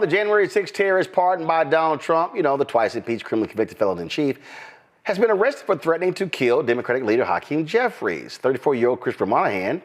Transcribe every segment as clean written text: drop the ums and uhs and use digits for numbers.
The January 6th terrorist pardoned by Donald Trump, the twice impeached criminally convicted felon-in-chief, has been arrested for threatening to kill Democratic Leader Hakeem Jeffries. 34-year-old Christopher Monahan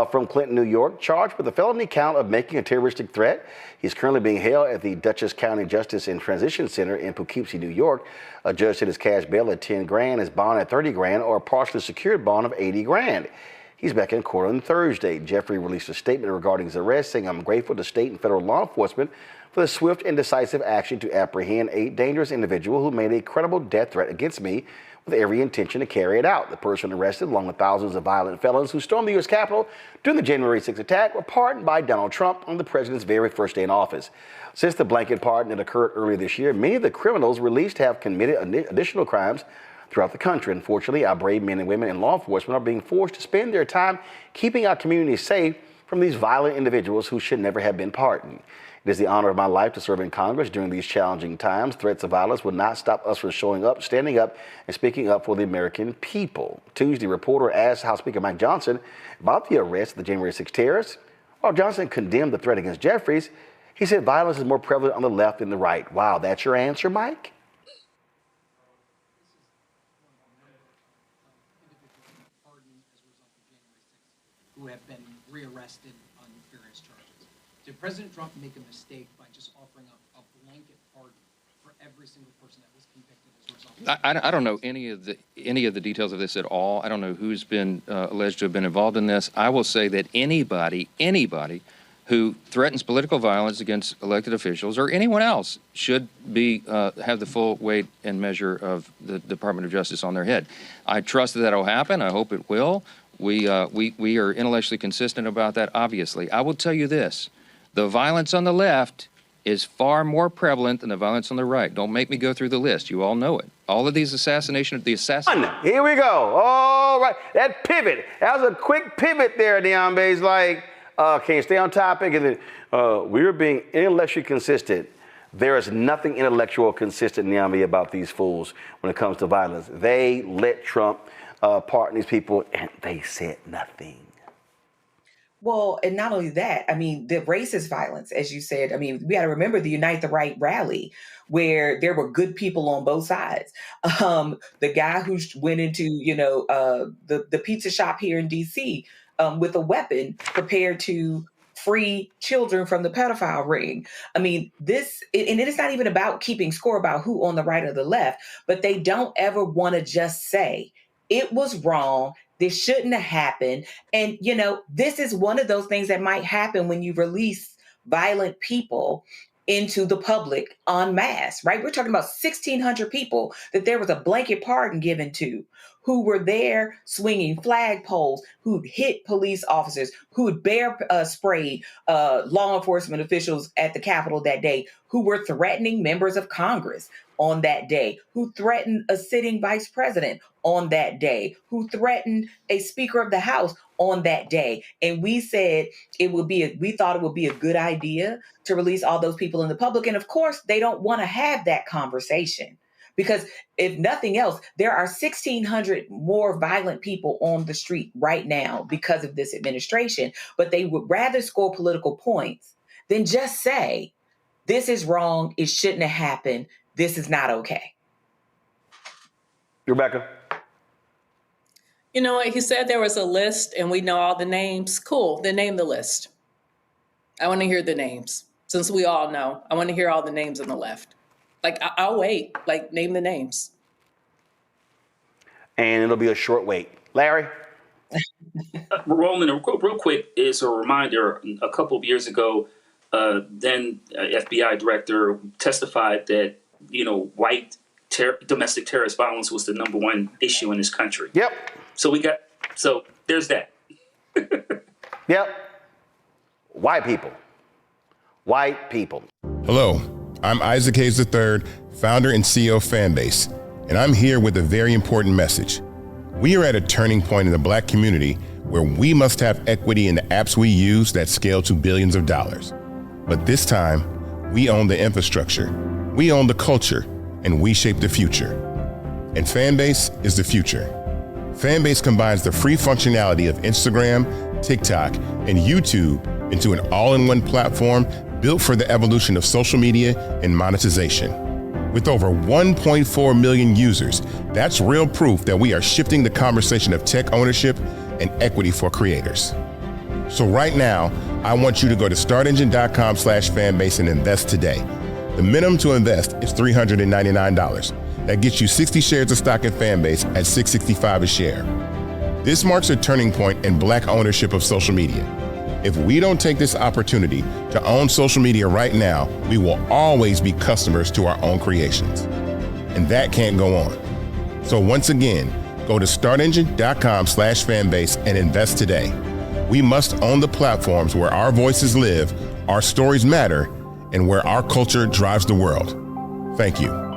from Clinton, New York, charged with a felony count of making a terroristic threat. He's currently being held at the Dutchess County Justice and Transition Center in Poughkeepsie, New York. A judge set his cash bail at $10,000, his bond at $30,000, or a partially secured bond of $80,000. He's back in court on Thursday. Jeffrey released a statement regarding his arrest, saying, "I'm grateful to state and federal law enforcement for the swift and decisive action to apprehend a dangerous individual who made a credible death threat against me with every intention to carry it out. The person arrested, along with thousands of violent felons who stormed the U.S. Capitol during the January 6th attack, were pardoned by Donald Trump on the president's very first day in office. Since the blanket pardon that occurred earlier this year, many of the criminals released have committed additional crimes throughout the country. Unfortunately, our brave men and women in law enforcement are being forced to spend their time keeping our communities safe from these violent individuals who should never have been pardoned. It is the honor of my life to serve in Congress during these challenging times. Threats of violence will not stop us from showing up, standing up, and speaking up for the American people." Tuesday, reporter asked House Speaker Mike Johnson about the arrest of the January 6th terrorists. While Johnson condemned the threat against Jeffries, he said violence is more prevalent on the left than the right. Wow, that's your answer, Mike? Who have been rearrested on various charges. Did President Trump make a mistake by just offering a blanket pardon for every single person that was convicted as a result? I don't know any of the details of this at all. I don't know who's been alleged to have been involved in this. I will say that anybody who threatens political violence against elected officials or anyone else should be have the full weight and measure of the Department of Justice on their head. I trust that will happen. I hope it will. We are intellectually consistent about that, obviously. I will tell you this. The violence on the left is far more prevalent than the violence on the right. Don't make me go through the list. You all know it. All of these Here we go. All right. That pivot. That was a quick pivot there, Niambi. It's like, can you stay on topic? And then we're being intellectually consistent. There is nothing intellectual consistent, Niambi, about these fools when it comes to violence. They let Trump pardon these people, and they said nothing. Well, and not only that, I mean, the racist violence, as you said, I mean, we got to remember the Unite the Right rally where there were good people on both sides. The guy who went into, the pizza shop here in D.C. With a weapon prepared to free children from the pedophile ring. I mean, and it is not even about keeping score about who on the right or the left, but they don't ever want to just say, it was wrong. This shouldn't have happened. And, this is one of those things that might happen when you release violent people into the public en masse, right? We're talking about 1,600 people that there was a blanket pardon given to, who were there swinging flagpoles, who'd hit police officers, who'd bear sprayed law enforcement officials at the Capitol that day, who were threatening members of Congress on that day, who threatened a sitting vice president on that day, who threatened a Speaker of the House on that day. And we said we thought it would be a good idea to release all those people in the public. And of course, they don't want to have that conversation. Because if nothing else, there are 1,600 more violent people on the street right now because of this administration, but they would rather score political points than just say, this is wrong, it shouldn't have happened, this is not okay. Rebekah? You know what, he said there was a list and we know all the names. Cool, then name the list. I want to hear the names. Since we all know, I want to hear all the names on the left. I'll wait. Name the names. And it'll be a short wait. Larry? Roland, real quick, is a reminder. A couple of years ago, then FBI director testified that, white domestic terrorist violence was the #1 issue in this country. Yep. So there's that. Yep. White people. White people. Hello. I'm Isaac Hayes III, founder and CEO of Fanbase, and I'm here with a very important message. We are at a turning point in the Black community where we must have equity in the apps we use that scale to billions of dollars. But this time, we own the infrastructure, we own the culture, and we shape the future. And Fanbase is the future. Fanbase combines the free functionality of Instagram, TikTok, and YouTube into an all-in-one platform built for the evolution of social media and monetization. With over 1.4 million users, that's real proof that we are shifting the conversation of tech ownership and equity for creators. So right now, I want you to go to startengine.com/fanbase and invest today. The minimum to invest is $399. That gets you 60 shares of stock in Fanbase at $665 a share. This marks a turning point in Black ownership of social media. If we don't take this opportunity to own social media right now, we will always be customers to our own creations. And that can't go on. So once again, go to startengine.com/fanbase and invest today. We must own the platforms where our voices live, our stories matter, and where our culture drives the world. Thank you.